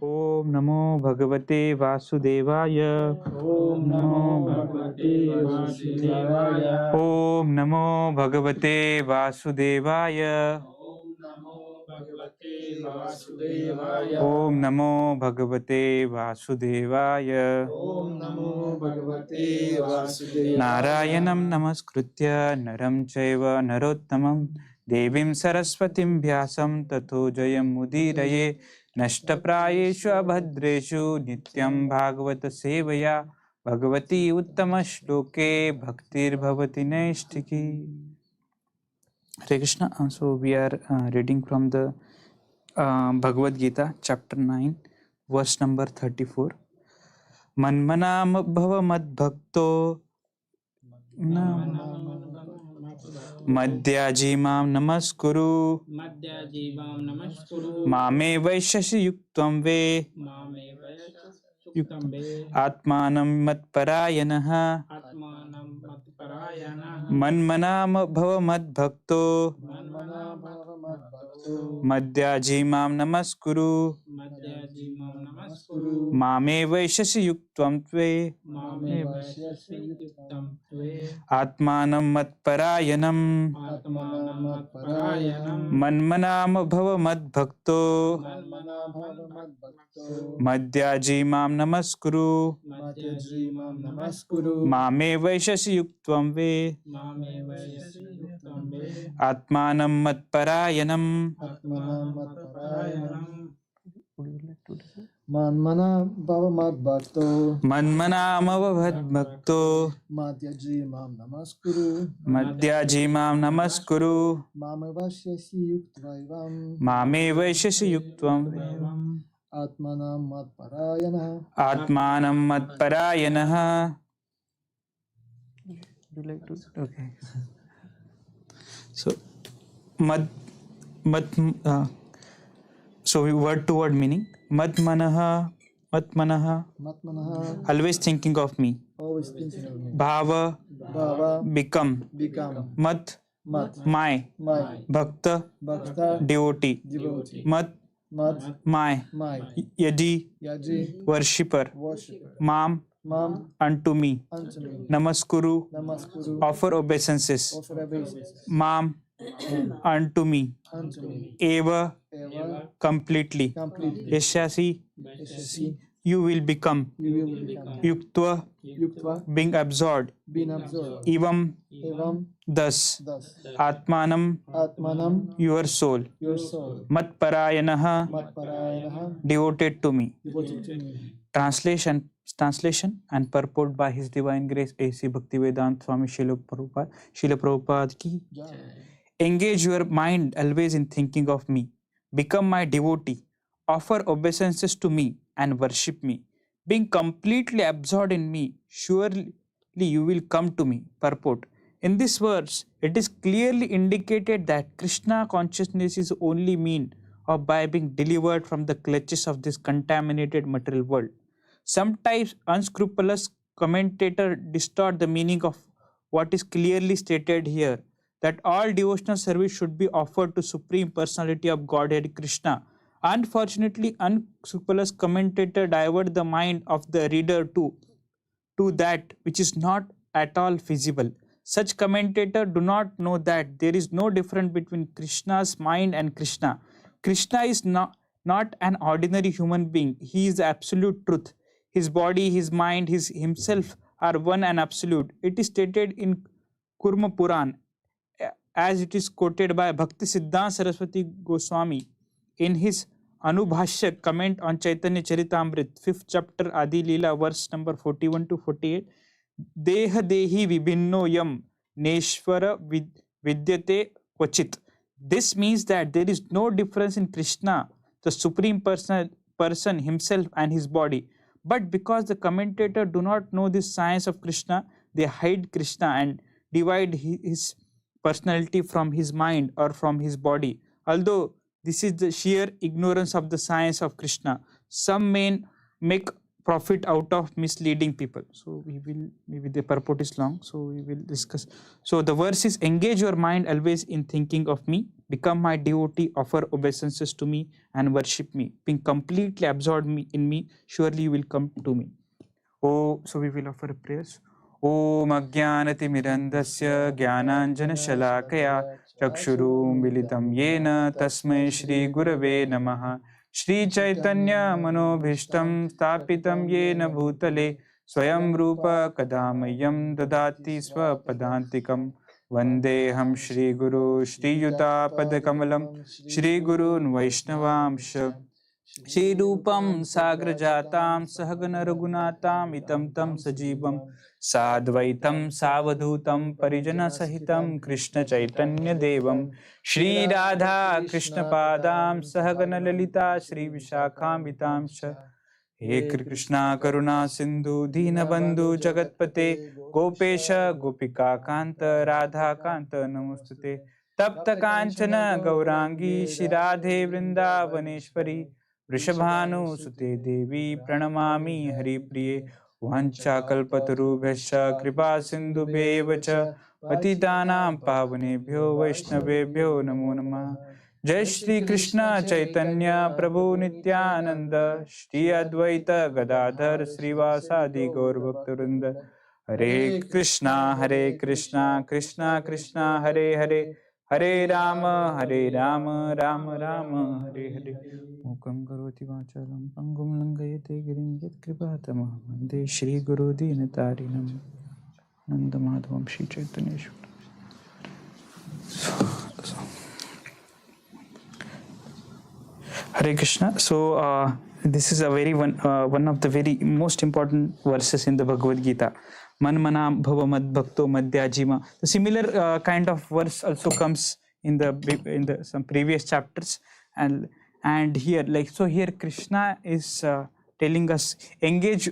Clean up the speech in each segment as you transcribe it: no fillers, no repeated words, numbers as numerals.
Om Namo Bhagavate Vasudevaya. Om Namo Bhagavate Vasudevaya. Om Namo Bhagavate Vasudevaya. Om Namo Bhagavate Vasudevaya. Om Namo Bhagavate Vasudevaya. Om Namo Bhagavate Vasudevaya. Narayanam Namaskritya Naram Chaiva Narottamam Devim Saraswatim Vyasam Tato Jayam Mudiraye Nashtaprayeshu Abhadreshu Nityam Bhagavata Sevaya Bhagavati Uttama Shloke Bhaktir Bhavati Naishtiki. Hare Krishna. So we are reading from the Bhagavad Gita, chapter 9, verse number 34. Manmanam bhava madbhakto madhyajimam namaskuru mame vaishasi yuktam ve atmanam matparayanaha manmanam bhava madbhakto madhyajimam namaskuru mame vaishasi yuktam ve atmanam matparayanam manmanam bhava madbhakto madhyajimam namaskuru mame vaishasi yuktam ve atmanam matparayanam. Manmana Bhava Madbhakto Manmanamavadbhakto Madhyajimam Namaskuru Madhyajimam namaskuru Mame Vashyasi Yuktvaivam Mame vaishasi yuktvam Atmanam Matparayana. Atmanam matparayanaha. Okay. So so word to word meaning. Matmanaha, always thinking of me. Always thinking of me. Bhava, become. Mat, my. Bhakta, devotee. Mat, my. Yadi, worshipper. Mam, unto me. Namaskuru, offer obeisances. Mam, unto me. Eva, completely. Yashasi, you will become. Yuktva, being absorbed. Evam, thus. Atmanam, your soul. Matparayanaha, devoted to me. Translation and purport by His Divine Grace A.C. Bhaktivedanta Swami Srila Prabhupada ki. Engage your mind always in thinking of me. Become my devotee. Offer obeisances to me and worship me. Being completely absorbed in me, surely you will come to me. Purport. In this verse, it is clearly indicated that Krishna consciousness is only mean of by being delivered from the clutches of this contaminated material world. Sometimes unscrupulous commentators distort the meaning of what is clearly stated here, that all devotional service should be offered to Supreme Personality of Godhead Krishna. Unfortunately, unscrupulous commentators divert the mind of the reader to that which is not at all feasible. Such commentators do not know that there is no difference between Krishna's mind and Krishna. Krishna is not an ordinary human being. He is the absolute truth. His body, his mind, himself are one and absolute. It is stated in Kurma Puran, as it is quoted by Bhakti Siddhanta Saraswati Goswami in his Anubhashya comment on Chaitanya Charitamrit, 5th chapter, Adi Leela, verse number 41 to 48. Deha dehi vibhinno yam neshvara vidyate kvachit. This means that there is no difference in Krishna, the Supreme Person himself and his body. But because the commentators do not know this science of Krishna, they hide Krishna and divide his personality from his mind or from his body. Although this is the sheer ignorance of the science of Krishna, some men make profit out of misleading people. So we will, maybe the purport is long, so we will discuss. So the verse is, engage your mind always in thinking of me, become my devotee, offer obeisances to me and worship me, being completely absorbed in me, surely you will come to me. Oh, so we will offer a prayers. Om Ajnanatimirandasya Jnananjana Shalakaya Chakshurum Militam Yena Tasmai Shri Gurave Namaha. Shri Chaitanya Manobhishtam Stapitam Yena Bhutale Swayam Rupa Kadamayam Dadati Swapadantikam Vandeham Shri Guru Shri Yuta Padakamalam Shri Gurun Vaishnavamsha Shri Rupam Sagrajatam Sahagana Raghunatam Itam Tam Sajivam Sadvaitam Savadhutam Parijana Sahitam Krishna Chaitanya Devam Shri Radha Krishna Padam Sahagana Lalita Shri Vishakhamitam Sha He Krishna Karuna Sindhu Deenabandhu Jagatpate Gopesha Gopika Kanta Radha Kanta Namustate Tapta Kanchana Gaurangi Shri Radhe Vrindavaneshwari Vrishabhanu Sute Devi Pranamami Hari Priye Vancha Kalpatarubhyascha Kripa Sindhu Bevacha Patitanam Pavanebhyo Vaishnavebhyo Namo Namah Jai Shri Krishna Chaitanya Prabhu Nityananda Shri Advaita Gadadhar Srivasadi Gaur Bhaktavranda Hare Krishna Krishna Krishna Hare Hare Hare Rama Rama Rama Hare Hare Mukam Karoti Vachalam Pangum Langayate Girim Yat Kripatamah Vande Shri Guru Dinatarinam Nanda Madhavam Shri Chaitanya Hare Krishna. So this is a very one of the very most important verses in the Bhagavad Gita. Man mana bhava mad bhakto madhyajima. The similar kind of verse also comes in the some previous chapters, and here, like, so here Krishna is telling us, engage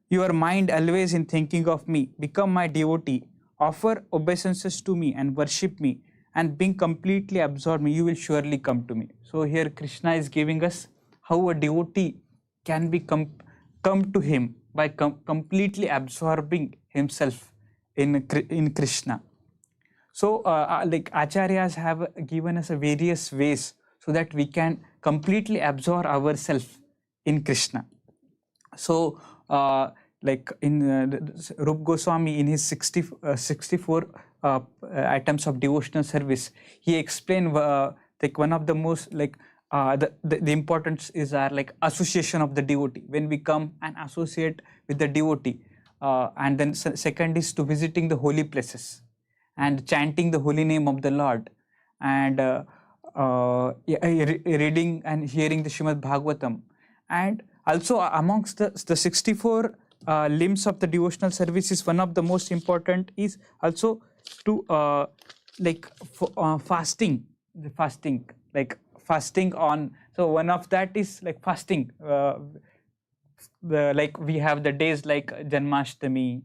your mind always in thinking of me, become my devotee, offer obeisances to me and worship me, and being completely absorbed me, you will surely come to me. So here Krishna is giving us how a devotee can be come to him by completely absorbing himself in Krishna. So like Acharyas have given us a various ways so that we can completely absorb ourselves in Krishna. So like in Rup Goswami, in his 64 items of devotional service, he explained like one of the most, like the importance is our like association of the devotee, when we come and associate with the devotee, and then second is to visiting the holy places and chanting the holy name of the Lord, and reading and hearing the Srimad Bhagavatam. And also amongst the 64 limbs of the devotional service, is one of the most important is also to like fasting like fasting on. So one of that is like fasting, like we have the days like Janmashtami,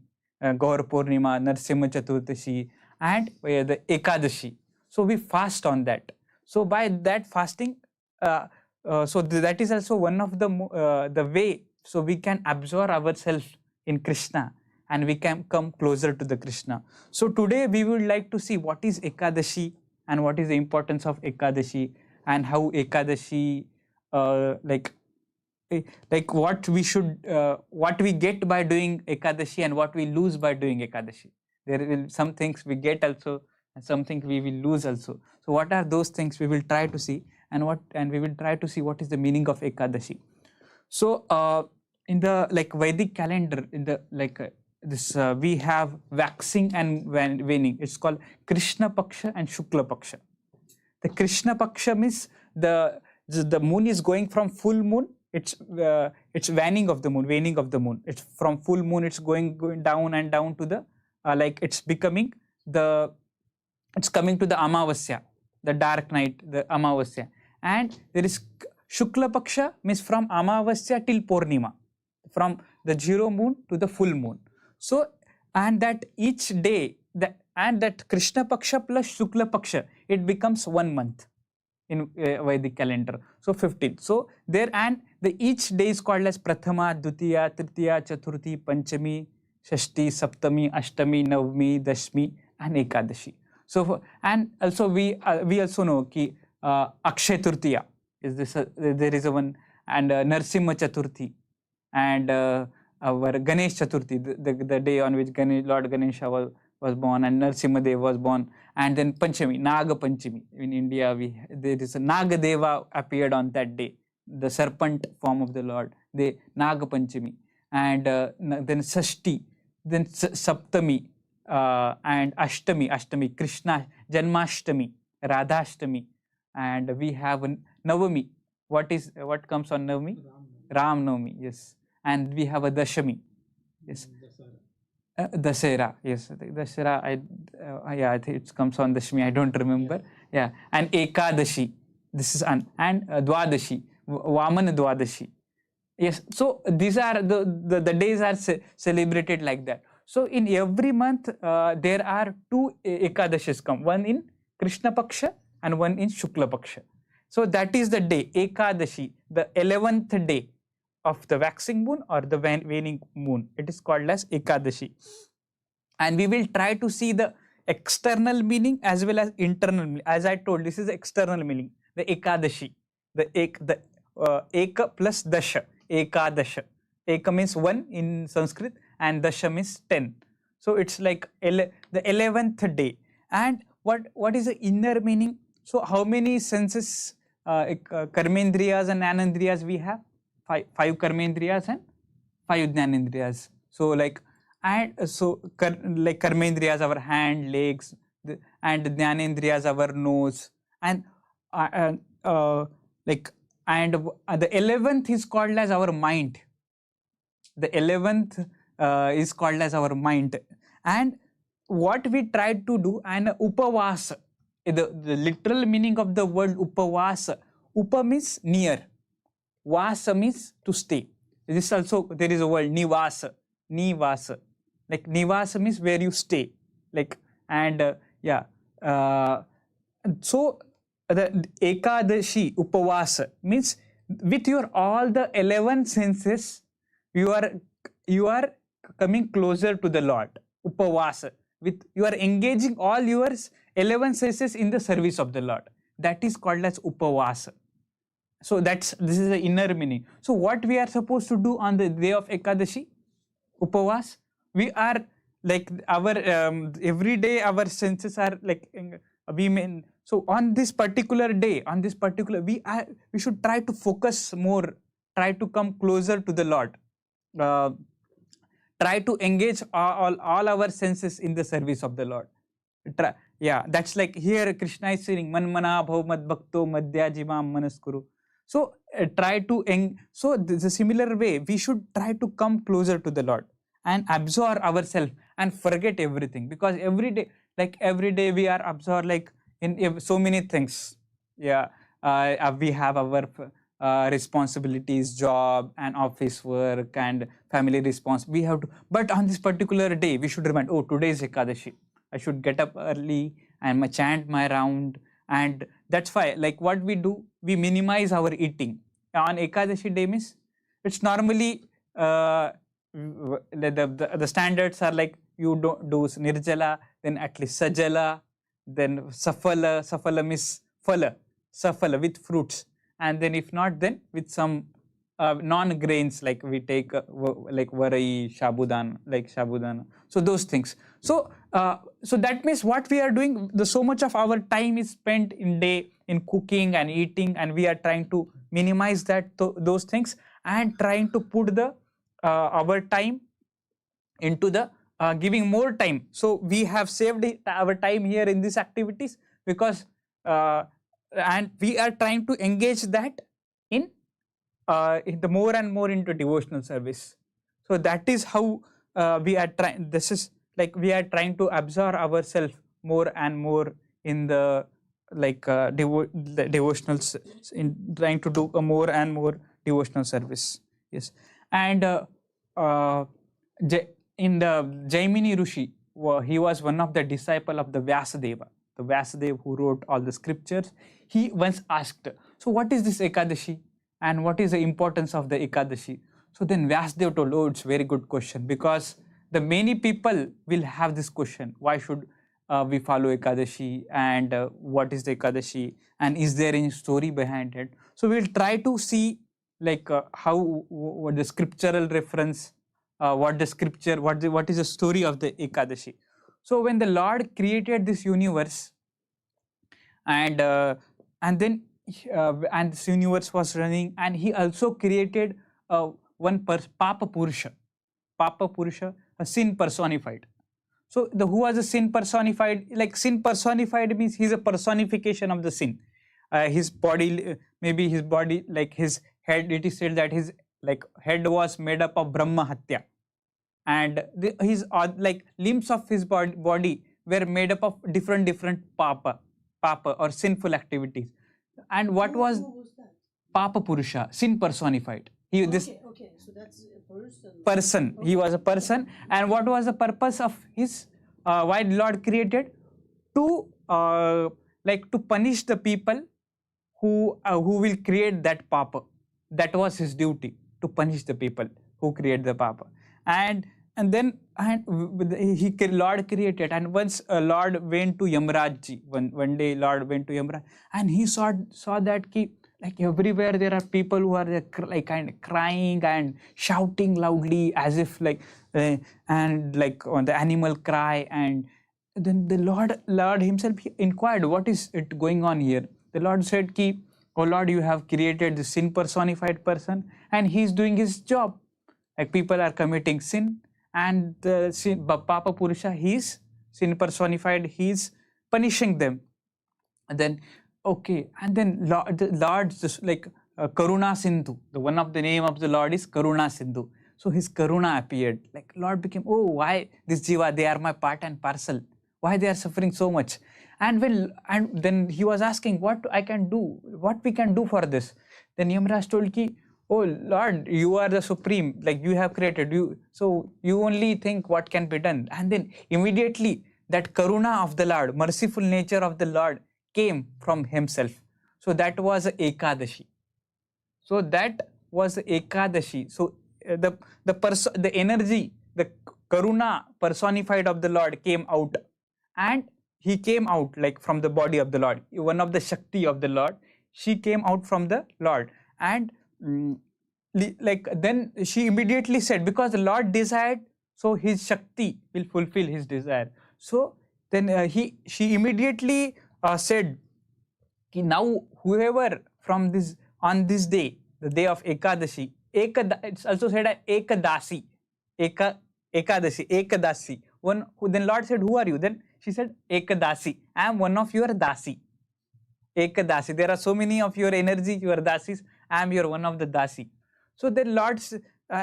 Gaur Purnima, Narsimha Chaturdashi, and the Ekadashi. So we fast on that. So by that fasting, so that is also one of the way, so we can absorb ourselves in Krishna and we can come closer to the Krishna. So today we would like to see what is Ekadashi and what is the importance of Ekadashi, and how Ekadashi like what we should what we get by doing Ekadashi and what we lose by doing Ekadashi. There will some things we get also and something we will lose also. So what are those things we will try to see, and we will try to see what is the meaning of Ekadashi. So in the like Vedic calendar, in the like this we have waxing and waning. It's called Krishna Paksha and Shukla Paksha. The Krishna Paksha means the moon is going from full moon. It's waning of the moon. It's from full moon. It's going down and down to the like it's coming to the Amavasya, the dark night, the Amavasya. And there is Shukla Paksha, means from Amavasya till Purnima, from the zero moon to the full moon. So, and that each day, that Krishna Paksha plus Shukla Paksha, it becomes 1 month. in Vedic calendar. So 15. So there, and each day is called as Prathama, Dutiya, Tritiya, Chaturthi, Panchami, Shashti, Saptami, Ashtami, Navami, Dashmi, and Ekadashi. So and also we also know ki Akshay Tritiya is this. There is a one, and Narsimha Chaturthi, and our Ganesh Chaturthi, the day on which Lord Ganesha was born, and Narsimhadev was born. And then Panchami, Naga Panchami. In India, there is a Nagadeva appeared on that day, the serpent form of the Lord, the Naga Panchami. And then Sashti, then Saptami, and Ashtami, Krishna, Janmashtami, Radhashtami. And we have Navami. What comes on Navami? Ram Navami, yes. And we have a Dashami, yes. Dasera, yes. Dasera, I think it comes on Dashmi, I don't remember. Yeah, and Ekadashi, this is and Dwadashi, Vaman Dwadashi. Yes, so these are the days are celebrated like that. So in every month, there are two Ekadashis come, one in Krishna Paksha and one in Shukla Paksha. So that is the day, Ekadashi, the 11th day of the waxing moon or the waning moon. It is called as Ekadashi. And we will try to see the external meaning as well as internal meaning. As I told, this is the external meaning, the Ekadashi, the Eka plus Dasha, Ekadasha. Eka means 1 in Sanskrit and Dasha means 10. So it's like the 11th day. And what is the inner meaning? So how many senses, karmendriyas and jnanendriyas we have? Five karmendriyas and 5 jnanendriyas. So like, and so like karmendriyas, our hand, legs, and jnanendriyas, our nose, and like, and the 11th is called as our mind. The 11th is called as our mind. And what we try to do, and upavasa, the literal meaning of the word upavasa, upa means near, vasa means to stay. This also, there is a word nivasa, like nivasa means where you stay, like, and so the Ekadashi upavasa means with your all the 11 senses, you are coming closer to the Lord. Upavasa, with you are engaging all your 11 senses in the service of the Lord. That is called as upavasa. So this is the inner meaning. So what we are supposed to do on the day of Ekadashi, upavas, we are like our every day our senses are like so on this particular day, we should try to focus more, try to come closer to the Lord, try to engage all our senses in the service of the Lord. That's like here Krishna is saying manmana bhav mad bhakto madhya jimam manaskuru. So try to so the similar way we should try to come closer to the Lord and absorb ourselves and forget everything, because every day we are absorbed like in so many things. We have our responsibilities, job and office work and family response. We have to, but on this particular day we should remind, oh, today is Ekadashi, I should get up early and chant my round. And that's why, like, what we do, we minimize our eating on Ekadashi day. Means it's normally the standards are like you don't do nirjala, then at least sajala, then safala means safala with fruits, and then if not, then with some non-grains, like we take like varai, shabudana, so those things. So that means what we are doing, so much of our time is spent in day in cooking and eating, and we are trying to minimize those things and trying to put our time into the giving more time. So we have saved our time here in these activities, because and we are trying to engage that in the more and more into devotional service. So that is how we are trying. This is like we are trying to absorb ourselves more and more in the the devotionals, in trying to do a more and more devotional service. Yes, and in the Jaimini Rishi, he was one of the disciple of the Vyasadeva. the Vasudev who wrote all the scriptures, he once asked, so what is this Ekadashi and what is the importance of the Ekadashi? So then Vasudev told, oh, it's a very good question, because the many people will have this question, why should we follow Ekadashi, and what is the Ekadashi, and is there any story behind it? So we'll try to see like what the scriptural reference, what the scripture, what is the story of the Ekadashi. So when the Lord created this universe, and then and this universe was running, and he also created one Papa Purusha, a sin personified. So who was a sin personified? Like sin personified means he's a personification of the sin. His body, maybe his body, like his head, it is said that his like head was made up of Brahma Hatya, and his like limbs of his body were made up of different papa or sinful activities. And what was that? Papa Purusha, sin personified. He this Okay, so that's a person. Okay. He was a person. And what was the purpose of his? Why Lord created? To like to punish the people who will create that papa. That was his duty, to punish the people who create the papa. And then Lord created, and once Lord went to Yamraj. One day Lord went to Yamraj, and he saw that like everywhere there are people who are like kind of crying and shouting loudly, as if like and like on the animal cry. And then the Lord himself inquired, what is it going on here? The Lord said, oh Lord, you have created the sin personified person, and he's doing his job. Like people are committing sin, and the Papa Purusha, he's sin personified, he's punishing them. And then okay, and then the Lord just like Karuna Sindhu. The one of the name of the Lord is Karuna Sindhu. So his Karuna appeared. Like Lord became, oh, why this Jiva? They are my part and parcel. Why they are suffering so much? And then he was asking, what I can do, what we can do for this. Then Yamraj told ki, oh Lord, you are the supreme, like you have created you, so you only think what can be done. And then immediately that Karuna of the Lord, merciful nature of the Lord came from himself. So that was Ekadashi. So that was Ekadashi. So the energy, the Karuna personified of the Lord came out, and he came out like from the body of the Lord. One of the Shakti of the Lord, she came out from the Lord. And like then she immediately said, because the Lord desired, so his Shakti will fulfill his desire. So then she immediately said, now whoever from this on this day, the day of Ekadashi, it's also said Ekadashi, Ekadashi. Then Lord said, who are you? Then she said, Ekadashi, I am one of your dasi. Ekadashi, there are so many of your energy, your dasis, I am your one of the dasi. So then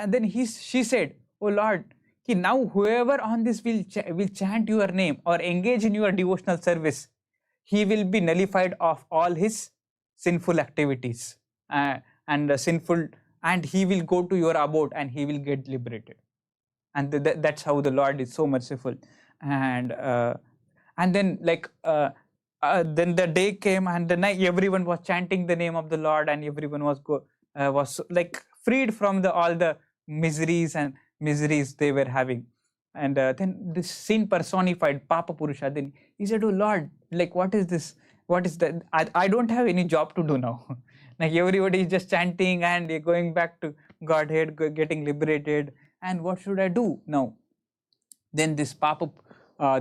then she said, oh Lord, now whoever on this will chant your name or engage in your devotional service, he will be nullified of all his sinful activities and he will go to your abode and he will get liberated. And that's how the Lord is so merciful. And then like then the day came, and the night everyone was chanting the name of the Lord, and everyone was like freed from all the miseries they were having. And then this sin personified Papa Purusha, then he said, oh Lord, like what is this? What is that? I don't have any job to do now. Like everybody is just chanting and going back to Godhead, getting liberated. And what should I do now? Then this Papa,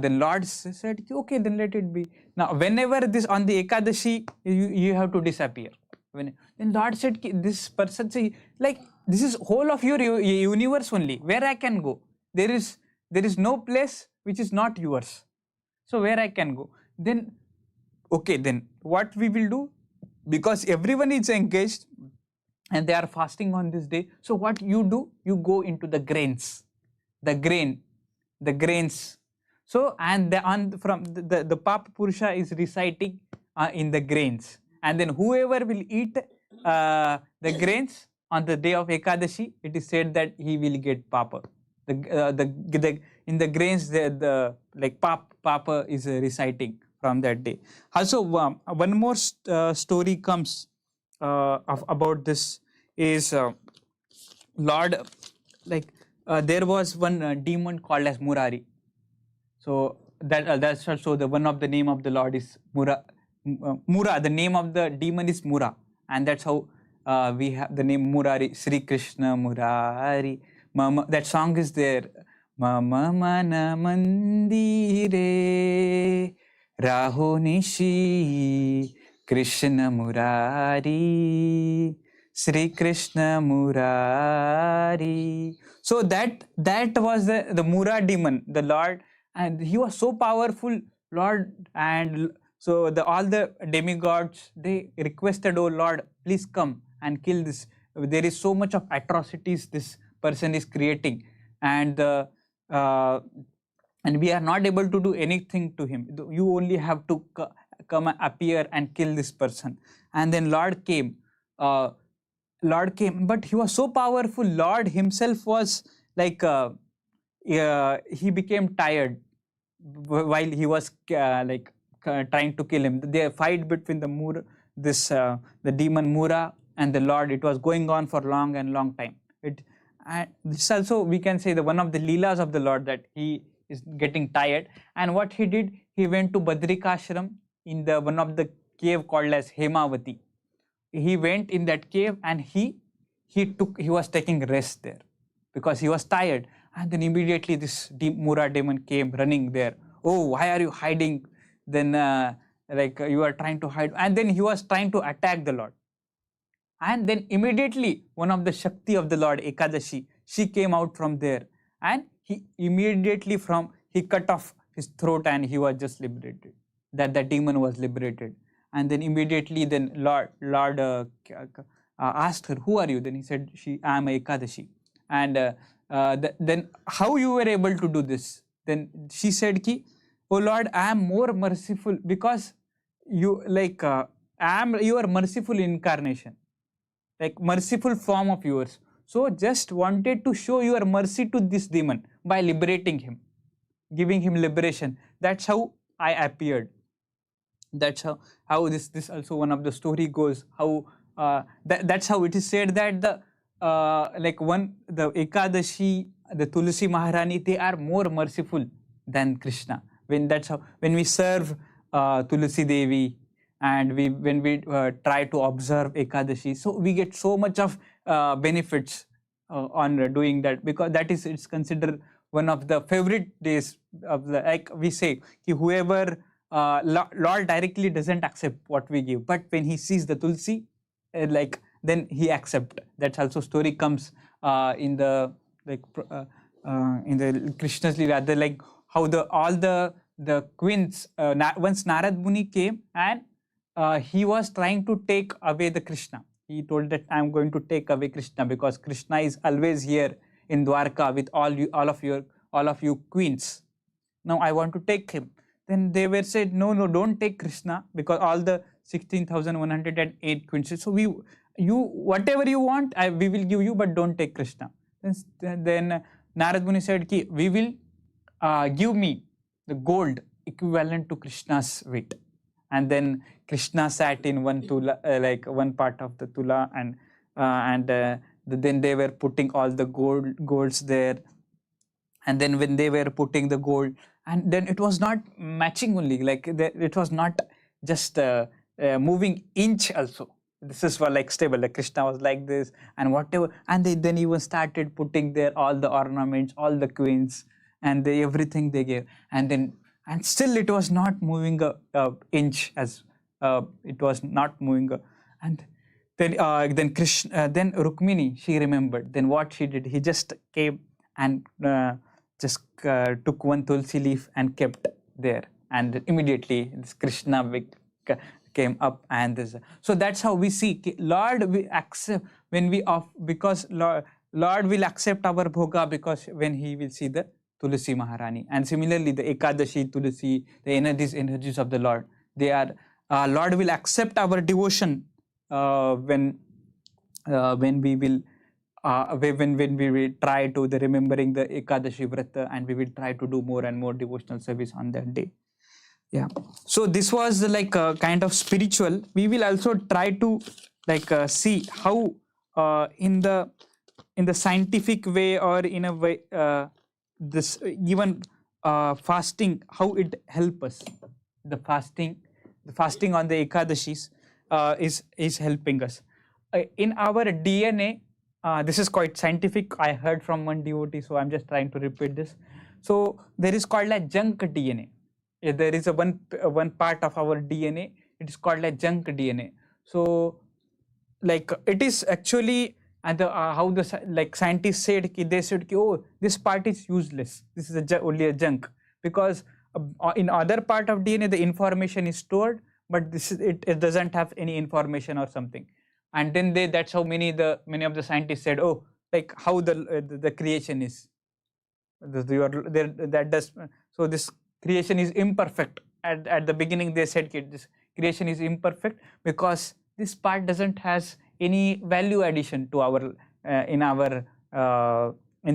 then Lord said, okay, then let it be. Now, whenever this on the Ekadashi, you have to disappear. Then Lord said, this person, like this is whole of your universe only. Where I can go? There is no place which is not yours. So where I can go? Then, okay, then what we will do? Because everyone is engaged and they are fasting on this day. So what you do? You go into the grains. The grains. So and from the Papa Purusha is reciting in the grains, and then whoever will eat the grains on the day of Ekadashi, it is said that he will get Papa. In the grains, the like Papa is reciting from that day. Also, one more story comes about this is Lord, like there was one demon called as Murari. So that's also the one of the name of the Lord is Mura. Mura, the name of the demon is Mura, and that's how we have the name Murari. Sri Krishna Murari. Mama, that song is there. Mama mana mandire Raho Nishi Krishna Murari Sri Krishna Murari. So that was the Mura demon, the Lord, and he was so powerful, Lord, and so all the demigods, they requested, oh Lord, please come and kill this. There is so much of atrocities this person is creating, and we are not able to do anything to him. You only have to come and appear and kill this person. And then Lord came. Lord came, but he was so powerful. Lord himself was like he became tired while he was trying to kill him. The fight between the demon Mura and the Lord, it was going on for long time. This also we can say the one of the leelas of the Lord, that he is getting tired. And what he did, he went to Badrikashram in the one of the cave called as Hemavati. He went in that cave and he was taking rest there because he was tired. And then immediately this Mura demon came running there. Oh, why are you hiding? Then you are trying to hide. And then he was trying to attack the Lord. And then immediately one of the Shakti of the Lord, Ekadashi, she came out from there. And he immediately he cut off his throat and he was just liberated. That demon was liberated. And then immediately then Lord asked her, who are you? Then he said, I am Ekadashi. And then how you were able to do this? Then she said, oh Lord, I am more merciful because you I am your merciful incarnation, like merciful form of yours. So just wanted to show your mercy to this demon by liberating him, giving him liberation. That's how I appeared. That's how this also one of the story goes. How that's how it is said that the Ekadashi, the Tulsi Maharani, they are more merciful than Krishna. When we serve Tulsi Devi, and when we try to observe Ekadashi, so we get so much of benefits on doing that, because it's considered one of the favorite days of the, like we say, whoever Lord directly doesn't accept what we give, but when he sees the Tulsi, then he accepts. That's also story comes in the in the Krishna's Leela, how all the queens, once Narad Muni came and he was trying to take away the Krishna. He told that I am going to take away Krishna because Krishna is always here in Dwarka with all of you queens. Now I want to take him. Then they were said, no, don't take Krishna, because all the 16,108 queens. So whatever you want, we will give you, but don't take Krishna. Then Narad Muni said, we will give me the gold equivalent to Krishna's weight. And then Krishna sat in one tula, one part of the tula, and then they were putting all the golds there. And then when they were putting the gold, and then it was not matching only, it was not just moving inch also. This is for stable, like Krishna was like this and whatever. And they then even started putting there all the ornaments, all the queens, and everything they gave. And still it was not moving a inch, as it was not moving. And then Krishna, then Rukmini, she remembered. Then what she did, he just came and just took one tulsi leaf and kept there, and immediately this Krishna came up. And this, so that's how we see Lord we accept when we because Lord will accept our bhoga, because when he will see the Tulsi Maharani. And similarly the Ekadashi Tulsi, the energies of the Lord, they are Lord will accept our devotion when we will when we will try to remembering the Ekadashi Vrata, and we will try to do more and more devotional service on that day. Yeah. So this was like a kind of spiritual. We will also try to like see how in the scientific way or in a way this even fasting, how it help us. The fasting on the Ekadashis is helping us. In our DNA, this is quite scientific. I heard from one devotee, so I'm just trying to repeat this. So there is called like junk DNA. There is a one part of our DNA. It is called like junk DNA. So like it is actually, and how the like scientists said, they said oh, this part is useless, this is only a junk, because in other part of DNA the information is stored, but this is it doesn't have any information or something. And then that's how many of the scientists said, oh, like how the creation is, that does, so this creation is imperfect. At the beginning they said this creation is imperfect because this part doesn't has any value addition to our in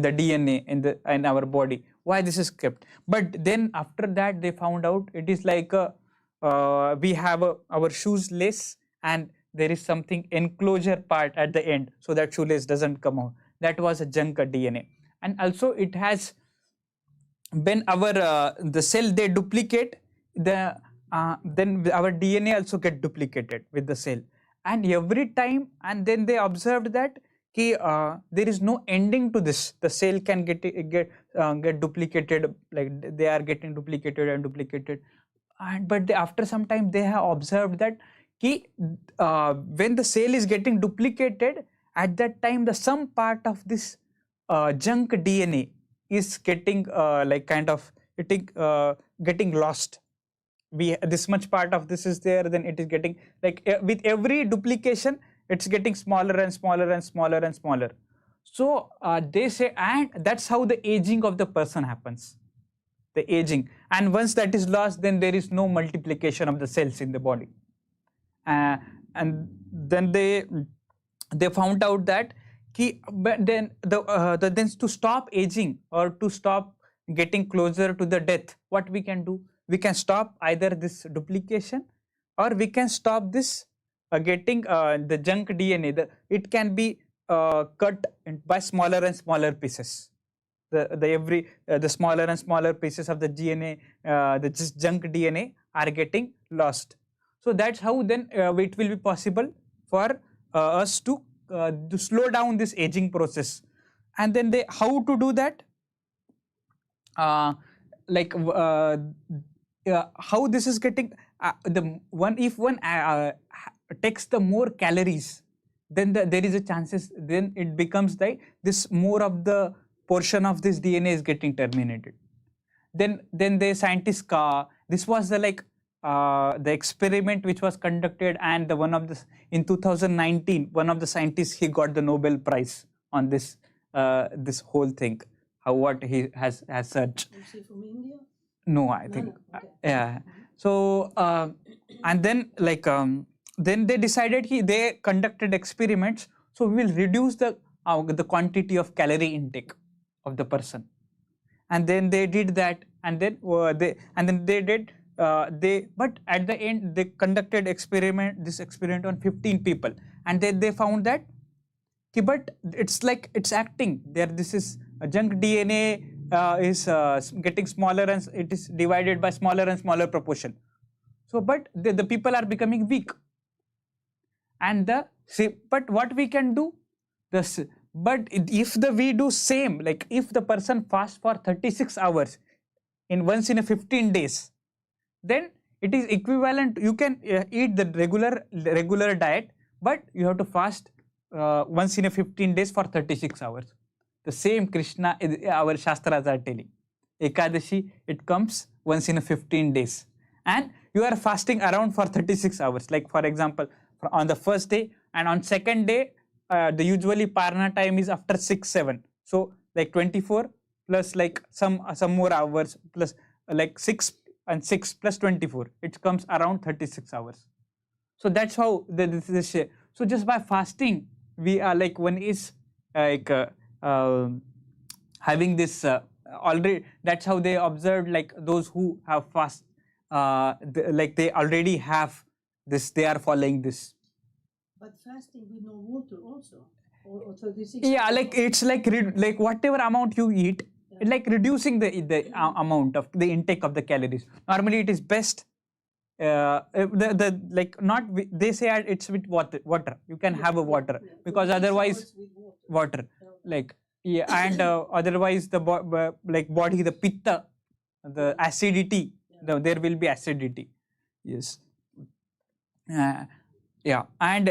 the DNA in our body. Why this is kept? But then after that they found out it is like we have our shoes lace, and there is something enclosure part at the end, so that shoelace doesn't come out. That was a junk DNA. And also it has, when our the cell they duplicate, then our DNA also get duplicated with the cell, and every time, and then they observed that there is no ending to this. The cell can get duplicated, like they are getting duplicated and duplicated. And but after some time they have observed that when the cell is getting duplicated, at that time the some part of this junk DNA is getting like kind of getting lost. This much part of this is there, then it is getting like with every duplication it's getting smaller and smaller and smaller and smaller. So they say, and that's how the aging of the person happens, the aging. And once that is lost, then there is no multiplication of the cells in the body. And then they found out that but then then to stop aging or to stop getting closer to the death, what we can do? We can stop either this duplication, or we can stop this getting the junk DNA. It can be cut by smaller and smaller pieces. The smaller and smaller pieces of the DNA, the just junk DNA are getting lost. So that's how then it will be possible for us to slow down this aging process. And then how to do that? Like how this is getting if one takes the more calories, then there is a chances, then it becomes like this more of the portion of this DNA is getting terminated. Then the scientists this was the experiment which was conducted, and the one of the in 2019 one of the scientists, he got the Nobel Prize on this this whole thing, what he has searched. Is he from India? No, I think Okay. yeah. So and then then they decided they conducted experiments, so we will reduce the quantity of calorie intake of the person. And then they did that, and then they did but at the end they conducted this experiment on 15 people, and then they found that but it's like it's acting there. This is a junk DNA is getting smaller, and it is divided by smaller and smaller proportion. So but the people are becoming weak. And but what we can do this, but if we do same, like if the person fasts for 36 hours once in a 15 days, then it is equivalent. You can eat the regular diet, but you have to fast once in a 15 days for 36 hours. The same Krishna, our Shastras are telling. Ekadashi, it comes once in a 15 days. And you are fasting around for 36 hours. Like for example, on the first day, and on second day, the usually Parna time is after 6-7. So like 24 plus like some more hours plus like 6 and 6 plus 24. It comes around 36 hours. So that's how this. So just by fasting, we are like one is like having this already. That's how they observed, like those who have like they already have this, they are following this. But fasting with no water also, or 36. Yeah, like it's like like whatever amount you eat, Yeah. like reducing the amount of the intake of the calories. Normally, it is best. The like not they say it's with water. You can have a water because 26 otherwise hours with water Yeah. like yeah, and otherwise the like body, the pitta, the acidity, there will be acidity. Yes. Yeah, and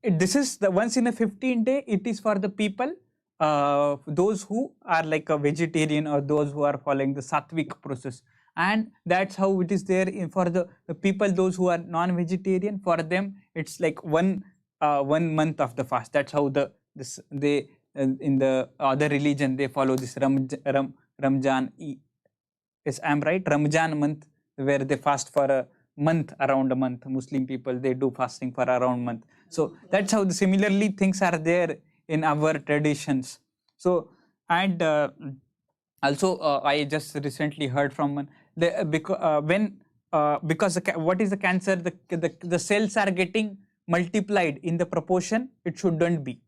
this is the once in a 15 day. It is for the people, those who are like a vegetarian or those who are following the sattvic process, and that's how it is there for the people those who are non-vegetarian. For them, it's like 1 month of the fast. That's how they in the other religion they follow this Ramjan. Yes, I'm right. Ramjan month, where they fast for a month, around a month. Muslim people, they do fasting for around a month. So that's how similarly things are there in our traditions. So, and also I just recently heard from one, because what is the cancer? The cells are getting multiplied in the proportion it shouldn't be.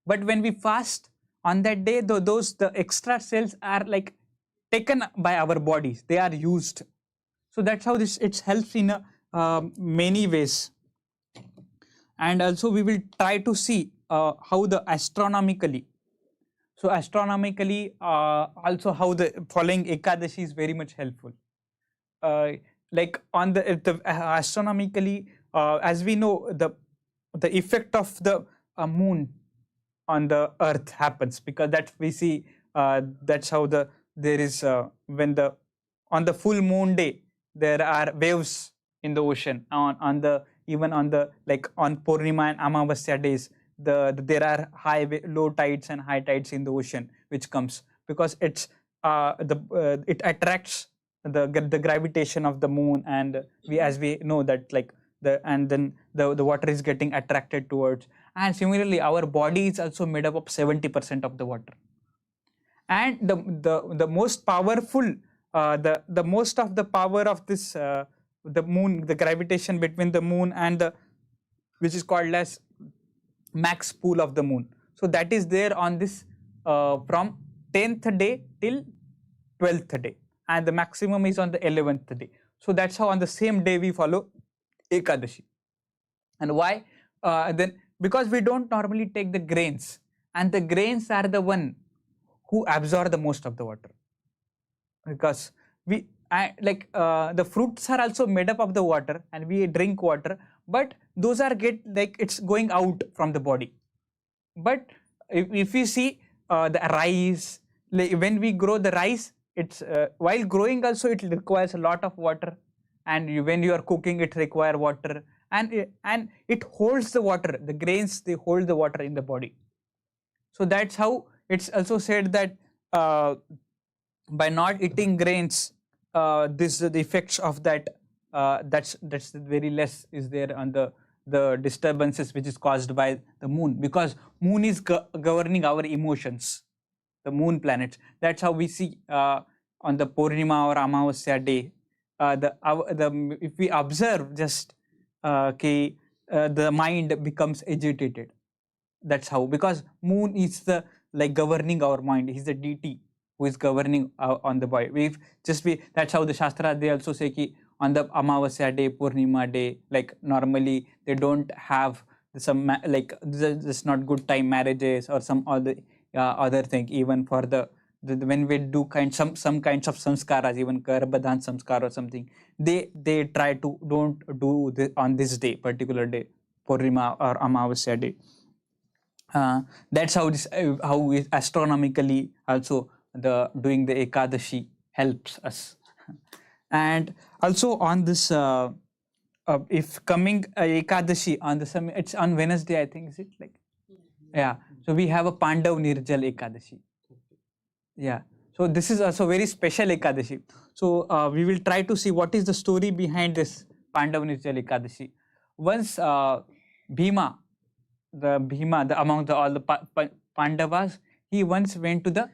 But when we fast on that day, the extra cells are like taken by our bodies. They are used. So that's how it helps in many ways. And also we will try to see how the astronomically. So astronomically, also how the following Ekadashi is very much helpful. Like on the astronomically, as we know, the effect of the moon on the earth happens, because that we see, that's how there is when on the full moon day there are waves in the ocean. On the even on the like on Purnima and Amavasya days, there are low tides and high tides in the ocean, which comes because it attracts the gravitation of the moon, and as we know that like and then the water is getting attracted towards. And similarly, our body is also made up of 70% of the water. And the most powerful, the most of the power of this the moon, the gravitation between the moon and which is called as max pull of the moon. So that is there on this from 10th day till 12th day, and the maximum is on the 11th day. So that's how on the same day we follow Ekadashi. And why? Then because we don't normally take the grains, and the grains are the one who absorb the most of the water. Because the fruits are also made up of the water, and we drink water, but those are it's going out from the body. But if you see the rice, like when we grow the rice, it's while growing also it requires a lot of water, and when you are cooking it require water, and it holds the water. The grains, they hold the water in the body. So that's how it's also said that by not eating grains, the effects of that, that's very less is there on the disturbances which is caused by the moon, because moon is governing our emotions, the moon planets. That's how we see on the Purnima or Amavasya day, if we observe just the mind becomes agitated. That's how, because moon is the like governing our mind. He's the deity who is governing on the body. That's how the Shastra, they also say ki on the Amavasya day, Purnima day, like normally they don't have some like this not good time marriages or some other thing. Even for the when we do some kinds of samskaras, even Garbhadhan samskar or something, they try to don't do on this day, particular day, Purnima or Amavasya day. That's how how astronomically also doing the Ekadashi helps us. And also on this, if coming Ekadashi on it's on Wednesday, I think, is it like? Yeah. So we have a Pandav Nirjal Ekadashi. Yeah. So this is also very special Ekadashi. So we will try to see what is the story behind this Pandav Nirjal Ekadashi. Once Bhima, among all the Pandavas, he once went to the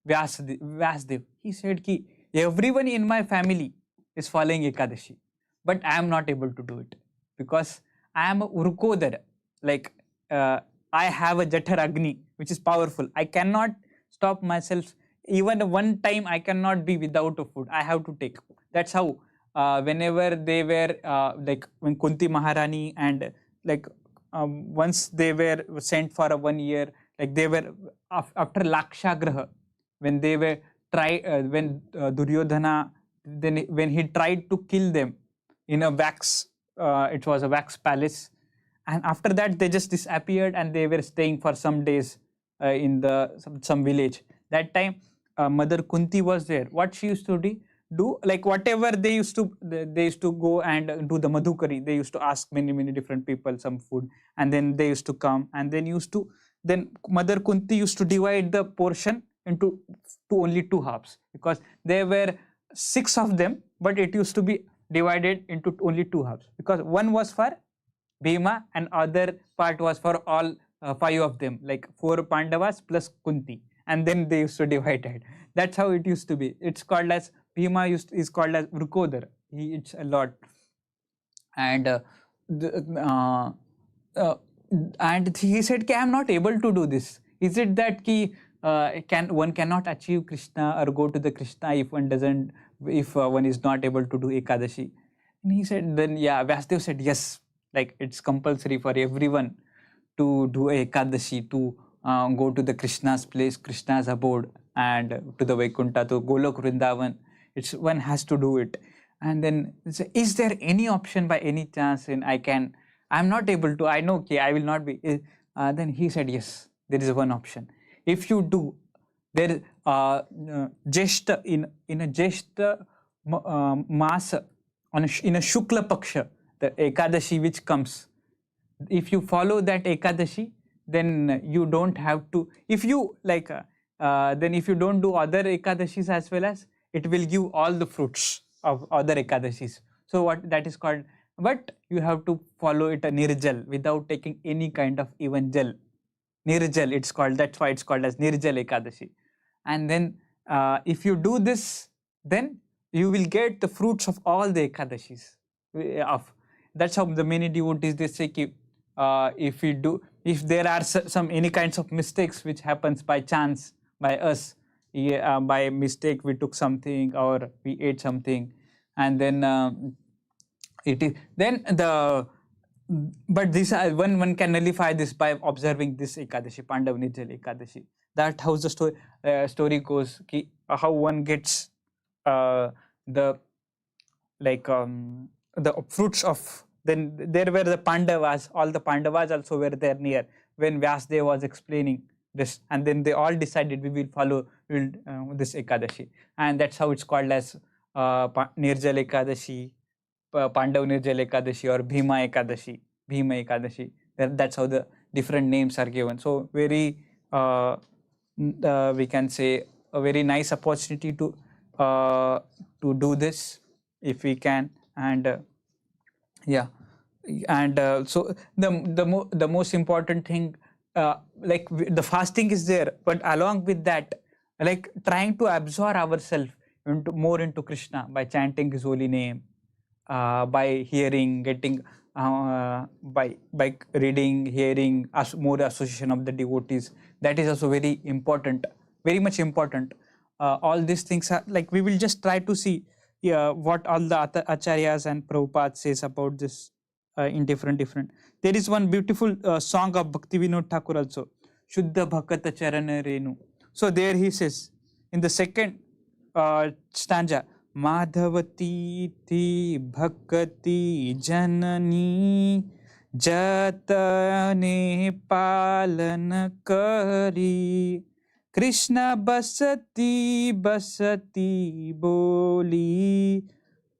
Vyasdev. He said ki everyone in my family is following Ekadashi, but I am not able to do it because I am a Urkodara. Like I have a Jathar Agni, which is powerful. I cannot stop myself. Even one time I cannot be without a food. I have to take. That's how whenever they were like when Kunti Maharani and like once they were sent for a 1 year, like they were after Lakshagraha, when they were when Duryodhana, then when he tried to kill them in a wax, it was a wax palace, and after that they just disappeared and they were staying for some days in the some village. That time Mother Kunti was there. What she used to do, like whatever they used to go and do the madhukari. They used to ask many different people some food, and then they used to come, and then Mother Kunti used to divide the portion into only 2 halves, because there were 6 of them, but it used to be divided into only 2 halves, because one was for Bhima and other part was for all 5 of them, like 4 Pandavas plus Kunti, and then they used to divide it. That's how it used to be. It's called as Bhima is called as Vrukodar. It's a lot, and and he said, "I am not able to do this. Is it that one cannot achieve Krishna or go to the Krishna if one is not able to do Ekadashi?" And he said, then Vyasdev said, yes, like it's compulsory for everyone to do Ekadashi, to go to the Krishna's place, Krishna's abode, and to the Vaikuntha, to Golok Vrindavan. One has to do it. And then, is there any option by any chance? And I'm not able to, I know, I will not be. Then he said, yes, there is one option. If you do, there Jeshta, in a Jeshta Masa, in a Shukla Paksha, the Ekadashi which comes, if you follow that Ekadashi, then you don't have to, if you like, then if you don't do other Ekadashis as well as, it will give all the fruits of other Ekadashis. So what that is called, but you have to follow it a Nirjal without taking any kind of even jal. Nirjal it's called, that's why it's called as Nirjal Ekadashi. And then if you do this, then you will get the fruits of all the Ekadashis. That's how the many devotees, they say, if there are some any kinds of mistakes which happens by chance by us, by mistake we took something or we ate something, and then but this one can nullify this by observing this Ekadashi, Pandav Nirjal Ekadashi. That how the story goes, how one gets the fruits of. Then there were the Pandavas, all the Pandavas also were there near when Vyasdev was explaining this, and then they all decided we will follow this Ekadashi, and that's how it's called as Nirjal Ekadashi, Pandav Nirjal Ekadashi, or Bhima Ekadashi. That's how the different names are given. So very we can say a very nice opportunity to do this if we can, and so the most important thing, like the fasting is there, but along with that, like trying to absorb ourselves more into Krishna by chanting his holy name, by hearing, getting by reading, hearing, more association of the devotees. That is also very important, very much important. All these things are like, we will just try to see what all the acharyas and Prabhupada says about this in different. There is one beautiful song of Bhakti Vinod Thakur also, Shuddha Bhakata Charana Renu. So there he says in the second stanza, Madhavati ti bhakati janani jatane palan kari Krishna basati boli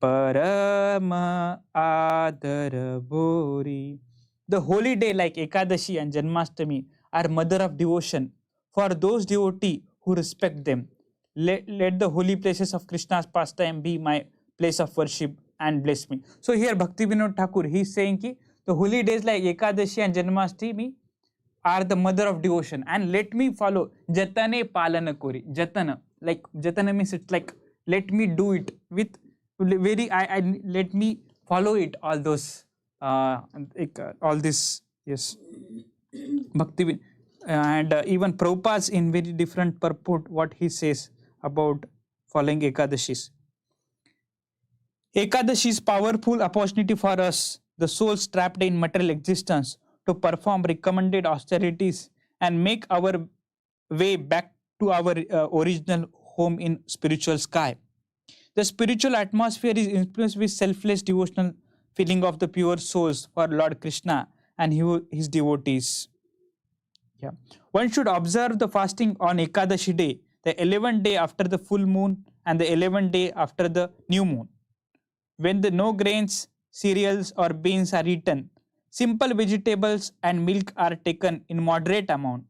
parama adara bori. The holy day like Ekadashi and Janmashtami are mother of devotion for those devotees who respect them. Let the holy places of Krishna's pastime be my place of worship and bless me. So here Bhakti Vinod Thakur, he is saying ki the holy days like Ekadashi and Janmashtami are the mother of devotion, and let me follow Jatane Palana Kori. Jatana, like Jatana means it's like let me do it with let me follow it, all those all this, yes, bhakti, and even Prabhupada's in very different purport what he says about following Ekadashis. Ekadashi is powerful opportunity for us, the souls trapped in material existence, to perform recommended austerities and make our way back to our original home in spiritual sky. The spiritual atmosphere is influenced with selfless devotional feeling of the pure souls for Lord Krishna and his devotees. Yeah. One should observe the fasting on Ekadashi day, the 11th day after the full moon and the 11th day after the new moon, when no grains, cereals, or beans are eaten. Simple vegetables and milk are taken in moderate amount,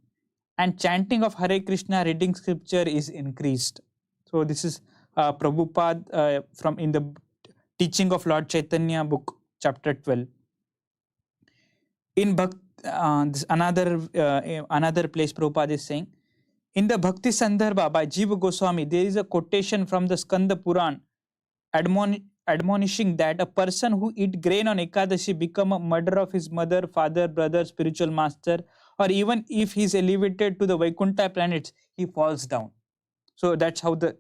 and chanting of Hare Krishna, reading scripture is increased. So this is Prabhupada from in the teaching of Lord Chaitanya book, chapter 12. In this another place Prabhupada is saying, in the Bhakti Sandarbha by Jiva Goswami, there is a quotation from the Skanda Puran admonishing that a person who eat grain on Ekadashi become a murderer of his mother, father, brother, spiritual master, or even if he is elevated to the Vaikuntha planets, he falls down. So that's how the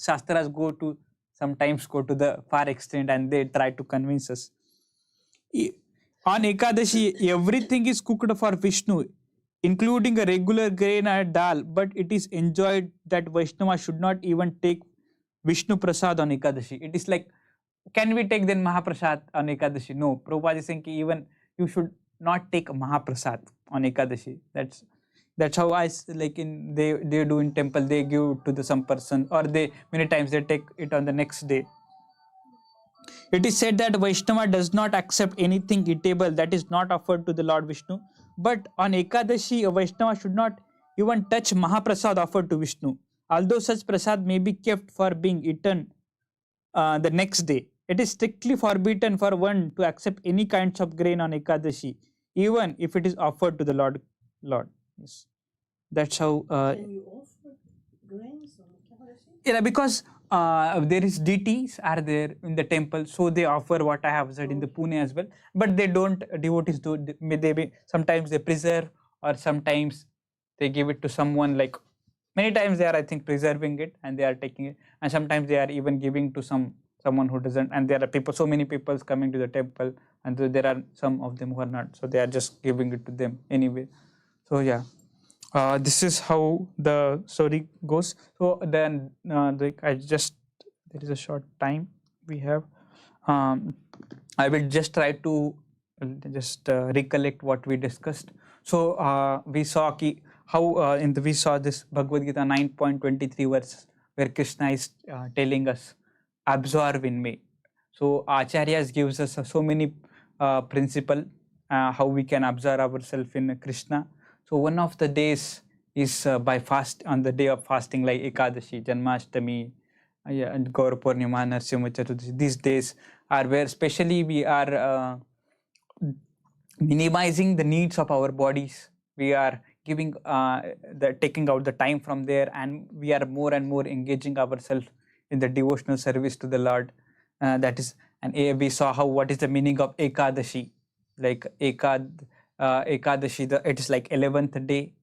Shastras sometimes go to the far extent, and they try to convince us. On Ekadashi, everything is cooked for Vishnu, including a regular grain and dal, but it is enjoyed that Vaishnava should not even take Vishnu Prasad on Ekadashi. It is like, can we take then Mahaprasad on Ekadashi? No. Prabhupada is saying even you should not take Mahaprasad on Ekadashi. That's how they do in temple. They give to some person, or many times they take it on the next day. It is said that Vaishnava does not accept anything eatable that is not offered to the Lord Vishnu. But on Ekadashi, a Vaishnava should not even touch Mahaprasad offered to Vishnu. Although such prasad may be kept for being eaten the next day, it is strictly forbidden for one to accept any kinds of grain on Ekadashi, even if it is offered to the Lord. Yes. That's how. Can you offer grains on Ekadashi? Yeah, because there is deities are there in the temple, so they offer what I have said in the Pune as well. But they don't, devotees do. Sometimes they preserve, or sometimes they give it to someone. Like many times they are, I think, preserving it and they are taking it, and sometimes they are even giving to someone who doesn't. And there are so many people coming to the temple, and there are some of them who are not, so they are just giving it to them anyway. So yeah. This is how the story goes. So then there is a short time we have. I will just try to recollect what we discussed. So we saw how we saw this Bhagavad Gita 9.23 verse where Krishna is telling us, absorb in me. So Acharyas gives us so many principle how we can absorb ourselves in Krishna. So one of the days is by on the day of fasting, like Ekadashi, Janmashtami, and Gaur Purnima, Narsimha Chaturdashi. These days are where especially we are minimizing the needs of our bodies. We are giving taking out the time from there, and we are more and more engaging ourselves in the devotional service to the Lord. That is, and we saw what is the meaning of Ekadashi, like Ekadashi. It is like 11th day.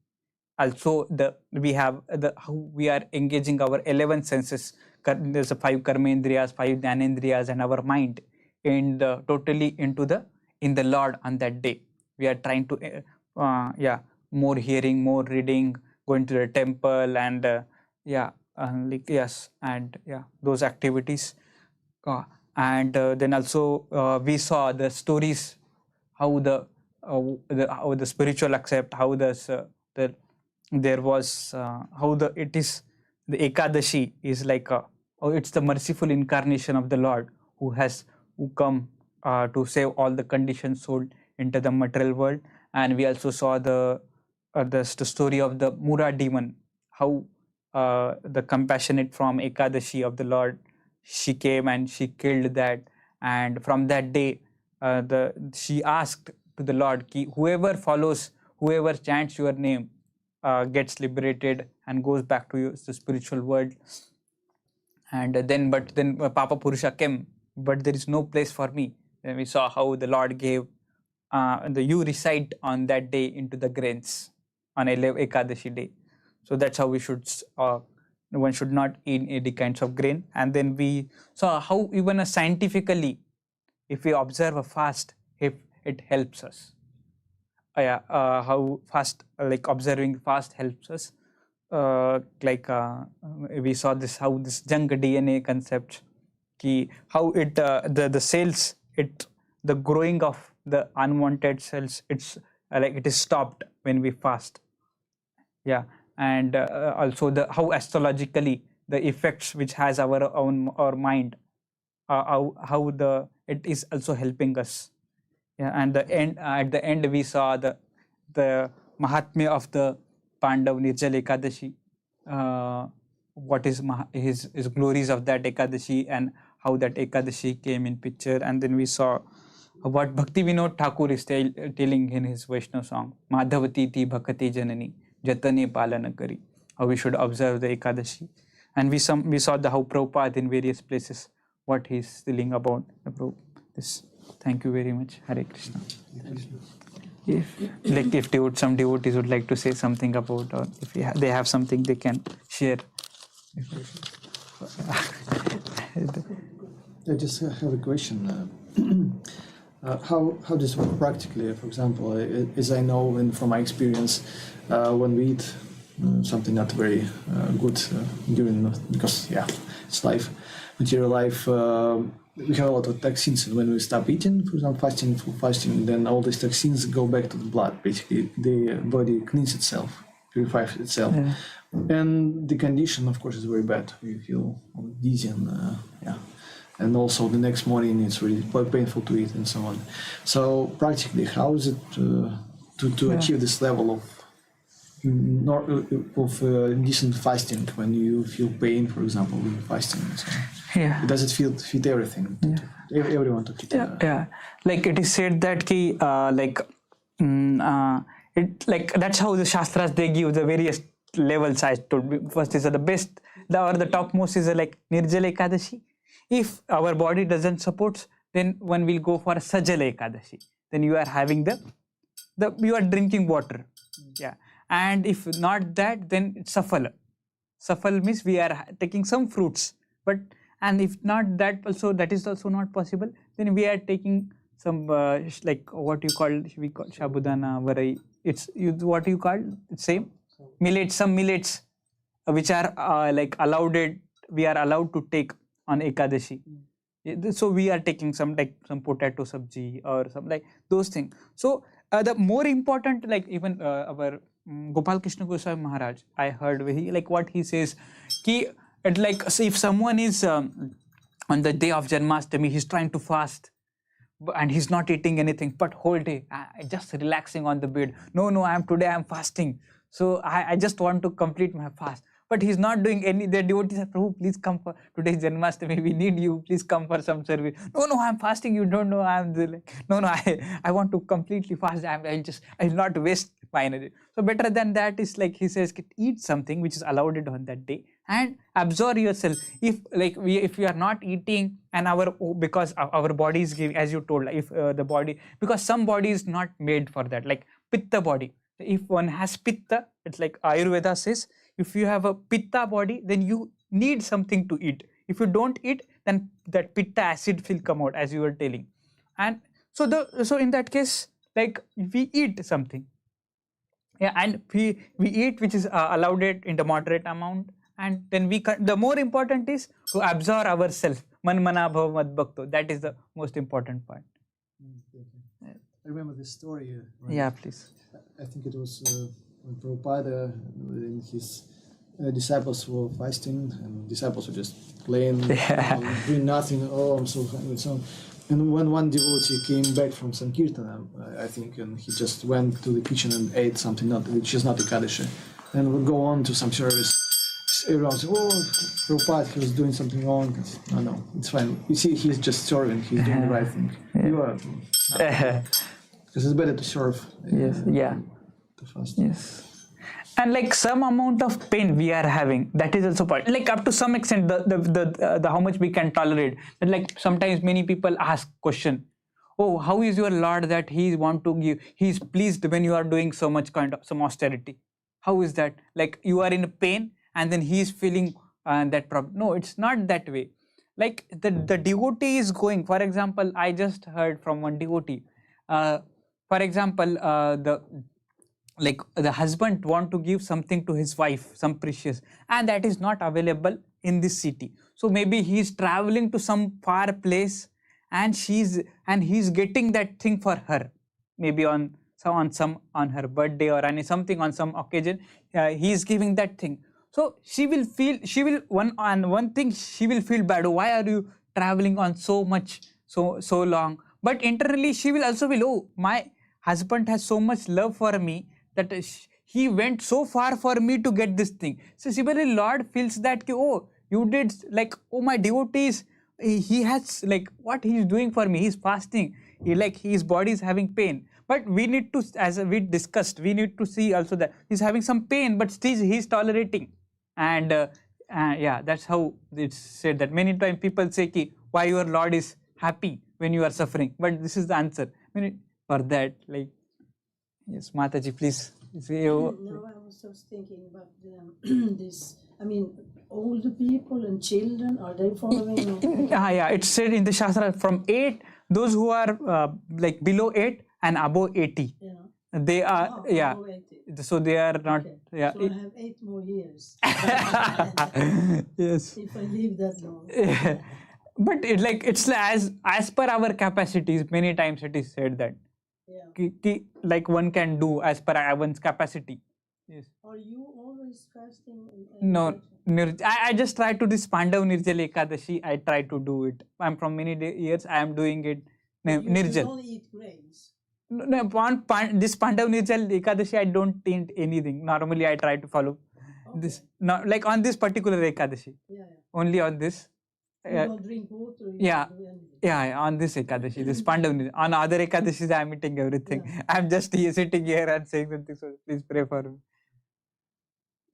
Also, we have how we are engaging our 11 senses. There's 5 karmendriyas, 5 jnanendriyas, and our mind, and totally in the Lord on that day. We are trying to more hearing, more reading, going to the temple, and those activities. And then also we saw the stories, how the spiritual accept, how there was the Ekadashi is like it's the merciful incarnation of the Lord who come to save all the conditioned soul into the material world. And we also saw the story of the Mura demon, how the compassionate from Ekadashi of the Lord, she came and she killed that. And from that day she asked to the Lord, whoever chants your name gets liberated and goes back to the spiritual world. And then Papa Purusha came, but there is no place for me. Then we saw how the Lord gave you recite on that day into the grains on Ekadashi day. So that's how we should, one should not eat any kinds of grain. And then we saw how even scientifically, if we observe a fast, if it helps us. How fast, like observing fast helps us. We saw this, how this junk DNA concept, how it the cells, the growing of the unwanted cells, it's it is stopped when we fast. And also how astrologically the effects which has our mind, how it is also helping us. And at the end we saw the Mahatmya of the Pandav Nirjal Ekadashi, what is his glories of that Ekadashi, and how that Ekadashi came in picture. And then we saw what Bhakti Vinod Thakur is telling in his Vaishnav song, Madhavati ti bhakati janani jatane palana kari, how we should observe the Ekadashi. And we saw how Prabhupada in various places, what he's telling about this. Thank you very much. Hare Krishna. If some devotees would like to say something about, or if they have something they can share. I just have a question. How does it work practically? For example, as I know and from my experience, when we eat something not very good because it's life, material life, we have a lot of toxins, and when we stop eating, for example, fasting, then all these toxins go back to the blood. Basically, the body cleans itself, purifies itself, and the condition, of course, is very bad. You feel dizzy and also the next morning it's really quite painful to eat and so on. So practically, how is it to achieve this level of decent fasting when you feel pain, for example, when fasting? So does it fit everything? Everyone to fit? Like it is said that that's how the Shastras, they give the various levels. I told first is the best, the topmost is like Nirjala Ekadashi. If our body doesn't support, then one will go for a Sajala Ekadashi. Then you are having you are drinking water. And if not that, then it's Safala. Safal means we are taking some fruits. And if not that, also that is also not possible, then we are taking some like what you call, we call Shabudana, Varai. It's what you call, same millets, some millets which are we are allowed to take on Ekadashi. So we are taking some potato sabji or some those things. So the more important, even our Gopal Krishna Goswami Maharaj, I heard what he says, so if someone is on the day of Janmashtami, he's trying to fast and he's not eating anything, but whole day just relaxing on the bed. No, today I'm fasting. So I just want to complete my fast. But he's not doing any. The devotees are, Prabhu, please come for today's Janmashtami. We need you. Please come for some service. No, I'm fasting. You don't know. I want to completely fast. I'll not waste my energy. So better than that is he says, eat something which is allowed on that day and absorb yourself. If we are not eating and because our body is giving, as you told, if the body, because some body is not made for that, like Pitta body. If one has Pitta, it's like Ayurveda says, if you have a Pitta body, then you need something to eat. If you don't eat, then that Pitta acid will come out, as you were telling. And so in that case, we eat something. And we eat which is allowed it in the moderate amount. And then the more important is to absorb ourselves. Man mana bhav mad bhakto. That is the most important part. I remember this story. Please. I think it was when Prabhupada and his disciples were fasting, and disciples were just playing, doing nothing. Oh, I'm so hungry. And when one devotee came back from Sankirtan, I think, and he just went to the kitchen and ate something which is not Ekadashi, and would go on to some service. Everyone said, "Oh, Prabhupada, he was doing something wrong." No, it's fine. You see, he's just serving. He's doing the right thing. You are. Because it's better to serve. To fast. Yes. And like some amount of pain we are having, that is also part. Like up to some extent, the how much we can tolerate. But like sometimes many people ask question, oh, how is your Lord that He want to give? He is pleased when you are doing so much kind of some austerity. How is that? Like you are in pain and then He is feeling that problem. No, it's not that way. Like the devotee is going. For example, I just heard from one devotee. For example, the husband want to give something to his wife, some precious, and that is not available in this city. So maybe he is traveling to some far place, and he's getting that thing for her, maybe on her birthday or something on some occasion. He is giving that thing. So she will feel one thing she will feel bad. Why are you traveling on so much so long? But internally she will also feel, oh, my husband has so much love for me that he went so far for me to get this thing. So similarly, Lord feels that, oh, you did, like, oh, my devotees, he has, like, what he is doing for me. He's fasting. His body is having pain. But we need to, as we discussed, we need to see also that he's having some pain, but still he's tolerating. And yeah, that's how it's said that many times people say, why your Lord is happy when you are suffering. But this is the answer for that. Like, yes, Mataji, please. No, I was just thinking about this. I mean, older people and children, are they following? Yeah, it's said in the Shastra from 8, those who are like below 8 and above 80. Yeah. They are, yeah. Above 80. So they are not, Okay. yeah. So I have 8 more years. Yes. If I live that long. Yeah. But it's as per our capacities. Many times it is said that, Yeah. like one can do as per one's capacity. Yes. Are you always fasting? No, I just try to this Pandav Nirjal Ekadashi. I try to do it. I'm from many years. I am doing it. You Nirjal. don't eat grains. No, this Pandav Nirjal Ekadashi, I don't eat anything. Normally, I try to follow this. Not like on this particular Ekadashi. Yeah. Only on this. You don't drink water. You Yeah. don't do anything. Yeah, on this Ekadashi, this Pandav Nirjal. On other Ekadashis, I am eating everything. Yeah. I'm just sitting here and saying something. So please pray for me.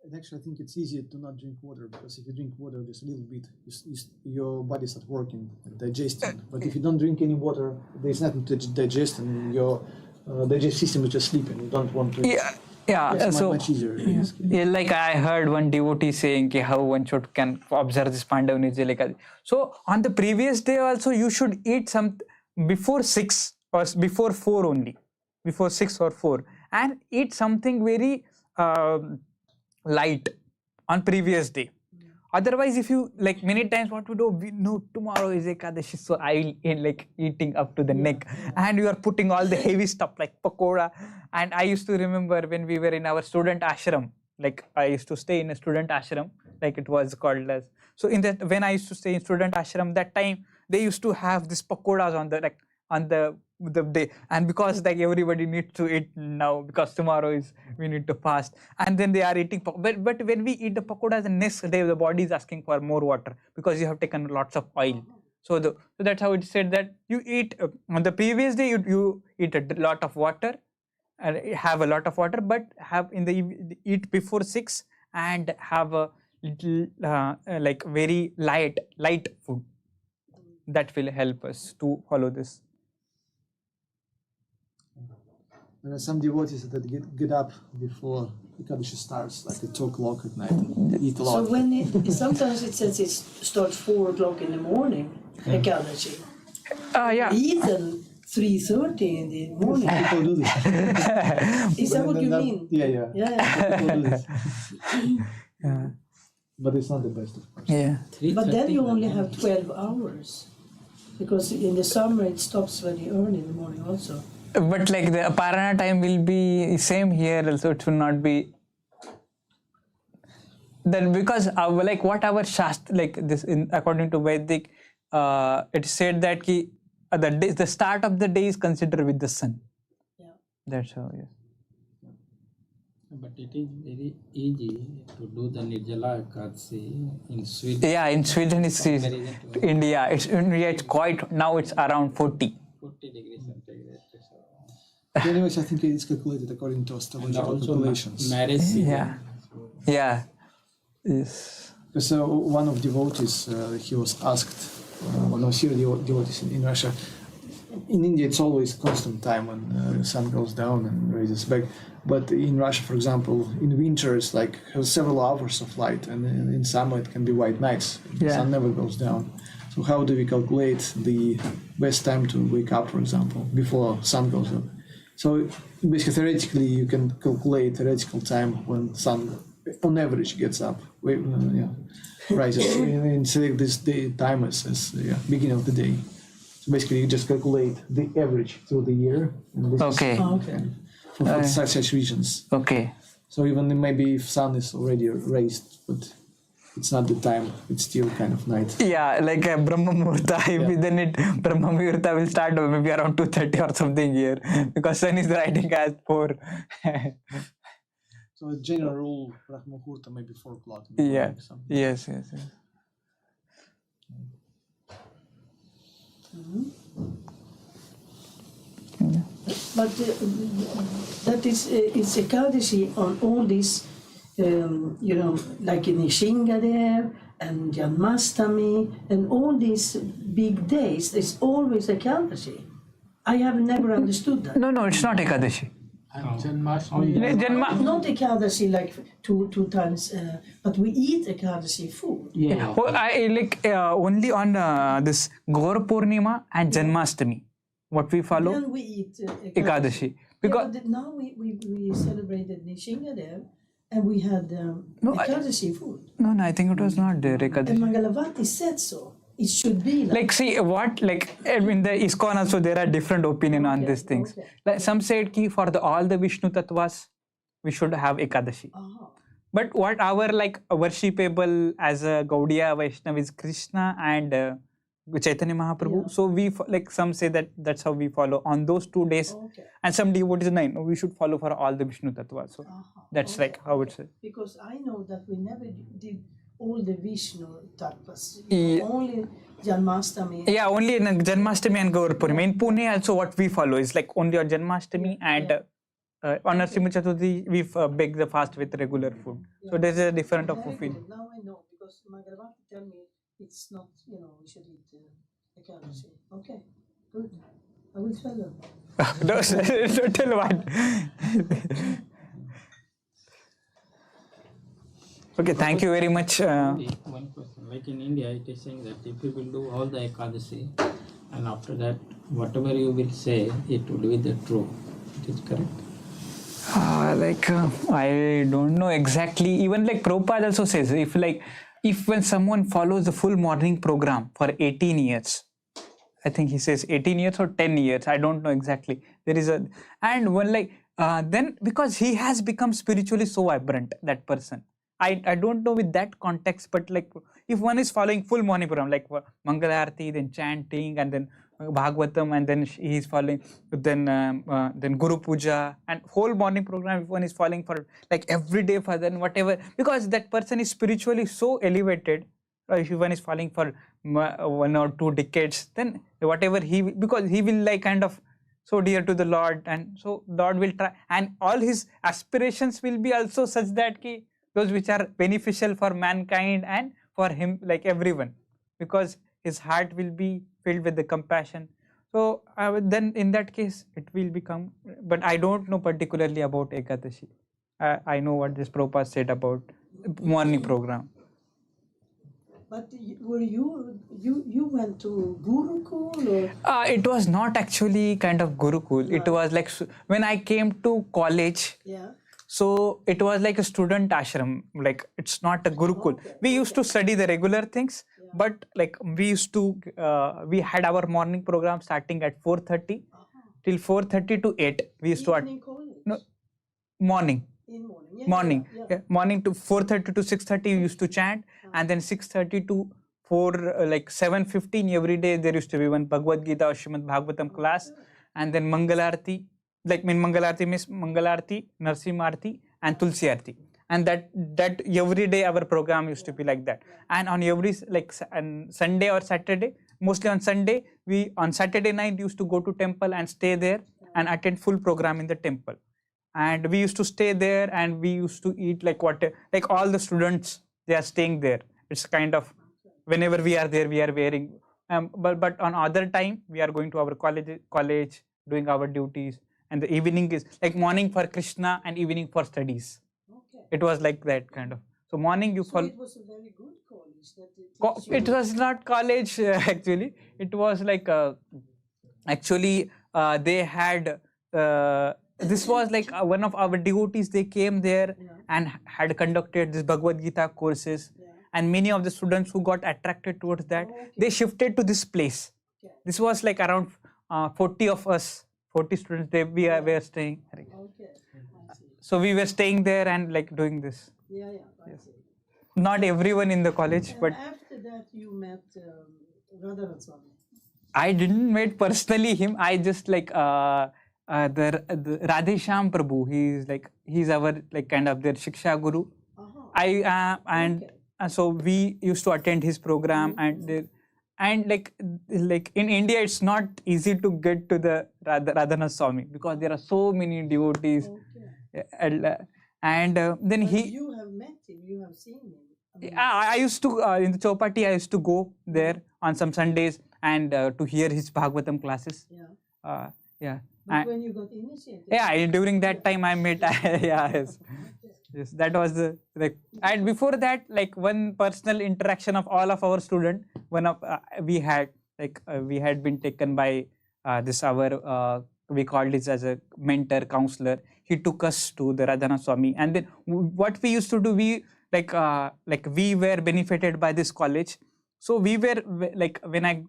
And actually, I think it's easier to not drink water, because if you drink water just a little bit, your body starts working, digesting. But if you don't drink any water, there's nothing to digest, and your digestive system is just sleeping. You don't want to. Yeah. It's So much easier. yeah, like I heard one devotee saying how one can observe this Pandav Nirjal Ekadashi. So on the previous day also you should eat some before 6 or before 4 only, before 6 or 4, and eat something very light on previous day. Otherwise, if you, like, many times what we do, we know tomorrow is Ekadashi, so I will eat, eating up to the neck, and you are putting all the heavy stuff like pakoda. And I used to remember when we were in our student ashram, like I used to stay in a student ashram, like it was called as. So in that, when I used to stay in student ashram, that time they used to have this pakodas on the day, and because like everybody needs to eat now because tomorrow we need to fast, and then they are eating but when we eat the pakoda the next day, the body is asking for more water because you have taken lots of oil. So that's how it said that you eat on the previous day, you eat a lot of water and have a lot of water, but have eat before 6 and have a little like very light food. That will help us to follow this. There are some devotees that get up before Ekadashi starts, like at 2 o'clock at night, and eat a lot. So when sometimes it says it starts 4 o'clock in the morning, Ekadashi. Yeah. Eat at 3:30 in the morning. People do this. Is that what you mean? Yeah. Yeah. People do this. Yeah. But it's not the best, of course. Yeah. But then you only have 12 hours. Because in the summer it stops very early in the morning also. But like the Parana time will be same here also, it will not be. Then because like what our Shastra, like this according to Vedic, it said that the start of the day is considered with the sun. Yeah. That's how, yes. But it is very easy to do the Nirjala Ekadashi in Sweden. Yeah, in Sweden it's India. It's quite, now it's around 40. 40 degrees centigrade. So Anyways, I think it's calculated according to And astrological also calculations. marriage season. Yeah. Yeah. Yes. Because one of devotees, he was asked, one of your devotees in Russia, in India it's always constant time when the sun goes down and rises back. But in Russia, for example, in winter it's like has several hours of light, and in summer it can be white nights. The Yeah. sun never goes down. So how do we calculate the best time to wake up, for example, before sun goes up? So basically, theoretically, you can calculate theoretical time when sun, on average, gets up, rises, and select this day time as beginning of the day. So basically, you just calculate the average through the year. And this Okay. Okay. for such regions. Okay. So even maybe if sun is already raised, but it's not the time, it's still kind of night. Yeah, like Brahma Muhurta, then Brahma Muhurta will start maybe around 2:30 or something here, because sun is rising at 4. So a general rule, Brahma Muhurta maybe 4 o'clock. Yeah. Something. Yes. But that is Ekadashi on all these, like in Nishingadev and Janmastami and all these big days, there's always Ekadashi. I have never understood that. No, it's not Ekadashi. And Janmashtami. Not Ekadashi like two times, but we eat Ekadashi food. Yeah. Oh, I like only on this Gaur Purnima and Janmashtami. What we follow? Then we eat Ekadashi. Because but now we celebrated Nishingadev and we had Ekadashi food. no, I think it was not there, And Ekadashi. Mangalavati said so. It should be like. Like, see what, like in the ISKCON also there are different opinion on these things. okay. Like some said ki for all the Vishnu Tattvas, we should have Ekadashi. But what our like worshipable as a Gaudiya Vaishnava is Krishna and Chaitanya Mahaprabhu. Yeah. So we like some say that that's how we follow on those 2 days. Okay. And some devotees say, no, we should follow for all the Vishnu Tattvas. So that's like how it's. Because I know that we never did all the Vishnu tattvas. Yeah. Only Janmastami. Yeah, only in Janmashtami and Gaur Purnima. In Pune also what we follow is like only on Janmashtami and on Narasimha Chaturthi we bake the fast with regular food. So there's a different of Very opinion. good. Now I know because Mangalavati tell me it's not, we should eat Ekadashi. Okay, good. I will tell them. Don't tell what. Okay, thank you very much. One question. Like in India, it is saying that if you will do all the Ekadashi, and after that, whatever you will say, it will be the true. It is correct. I don't know exactly. Even like Prabhupada also says, if when someone follows the full morning program for 18 years, I think he says 18 years or 10 years, I don't know exactly. There is and when then because he has become spiritually so vibrant, that person. I don't know with that context, but like if one is following full morning program, like Mangalarti, then chanting, and then Bhagavatam, and then he is following, then Guru Puja, and whole morning program, if one is following for like every day for then whatever, because that person is spiritually so elevated, if one is following for 1 or 2 decades, then whatever because he will like kind of so dear to the Lord, and so Lord will try, and all his aspirations will be also such that those which are beneficial for mankind and for him, like everyone, because his heart will be filled with the compassion. So then in that case it will become, but I don't know particularly about Ekadashi. I know what this Prabhupada said about morning program. But were you went to Gurukul or? It was not actually kind of Gurukul. It was like when I came to college. Yeah. So it was like a student ashram, like it's not a Gurukul. We used to study the regular things, but like we used to, we had our morning program starting at 4:30 till 4:30 to 8. We used to, morning. In morning. Morning. Yeah. Morning to 4:30 to 6:30 we used to chant, and then 6:30 to 7:15 every day there used to be one Bhagavad Gita or Srimad Bhagavatam class, and then Mangalarti. Like Mangalarti means Mangalarti, Narsimharti, and Tulsi Arti, and that every day our program used to be like that. And on every Sunday or Saturday, mostly on Sunday, we on Saturday night used to go to temple and stay there, and attend full program in the temple. And we used to stay there, and we used to eat like all the students, they are staying there. It's kind of, whenever we are there, we are wearing. But on other time, we are going to our college, doing our duties, and the evening is like morning for Krishna and evening for studies. Okay. It was like that kind of. So morning you So follow. it was a very good college that they teach you. It was not college actually. It was like actually they had. This was like one of our devotees. They came there and had conducted this Bhagavad Gita courses. And many of the students who got attracted towards that, they shifted to this place. Okay. This was like around 40 of us, 40 students. We were staying. Okay. I see. So we were staying there and like doing this. Yeah, I see. Not everyone in the college, And but after that you met Radhanath Swami. I didn't meet personally him. I just like the Radhesham Prabhu. He's our like kind of their Shiksha Guru. Okay. So we used to attend his program, and like in India, it's not easy to get to the Radhanath Swami because there are so many devotees. Okay. And then But he. you have met him, you have seen him. I mean, I used to in the Chowpatty. I used to go there on some Sundays and to hear his Bhagavatam classes. yeah. Yeah. But when you got initiated. Yeah, during that time I met. Yes, that was the like. And before that, like one personal interaction of all of our students. One of we had been taken by this our we called it as a mentor counselor. He took us to the Radhanath Swami, and then what we used to do, we we were benefited by this college. So we were like when I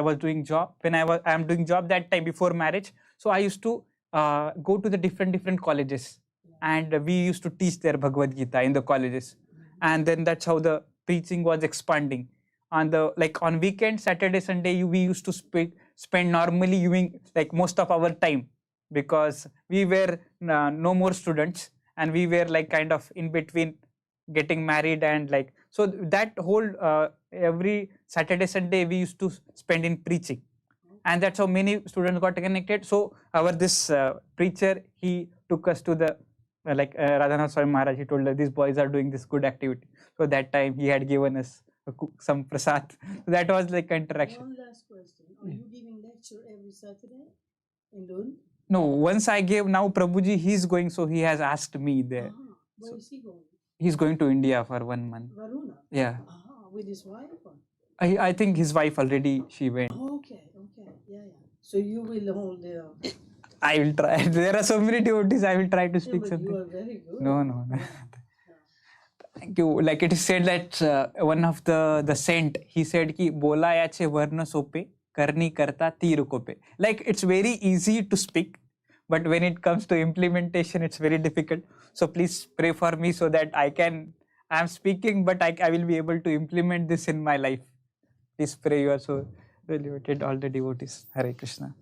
was doing job, I am doing job that time before marriage. So I used to go to the different colleges, and we used to teach their Bhagavad Gita in the colleges, and then that's how the preaching was expanding. On weekend, Saturday, Sunday, we used to spend normally using like most of our time, because we were no more students, and we were like kind of in between getting married, and like so that whole every Saturday, Sunday we used to spend in preaching, and that's how many students got connected. So our this preacher, he took us to the Radhanath Swami Maharaj. He told us these boys are doing this good activity. So that time he had given us some prasad. So that was like interaction. One last question. Are you giving lecture every Saturday in Lund? No, once I gave, now Prabhuji, he's going, so he has asked me there. Where is he going? He's going to India for 1 month. Varuna? Yeah. With his wife? Or? I think his wife already, she went. Okay. Yeah. So you will hold I will try. There are so many devotees, I will try to speak but something. you are very good. No. Thank you. Like it is said that one of the saint, he said ki bola yache varna sope, karni karta tir kope. Like it's very easy to speak, but when it comes to implementation, it's very difficult. So please pray for me so that I am speaking, but I will be able to implement this in my life. Please pray. You are so elevated, all the devotees. Hare Krishna.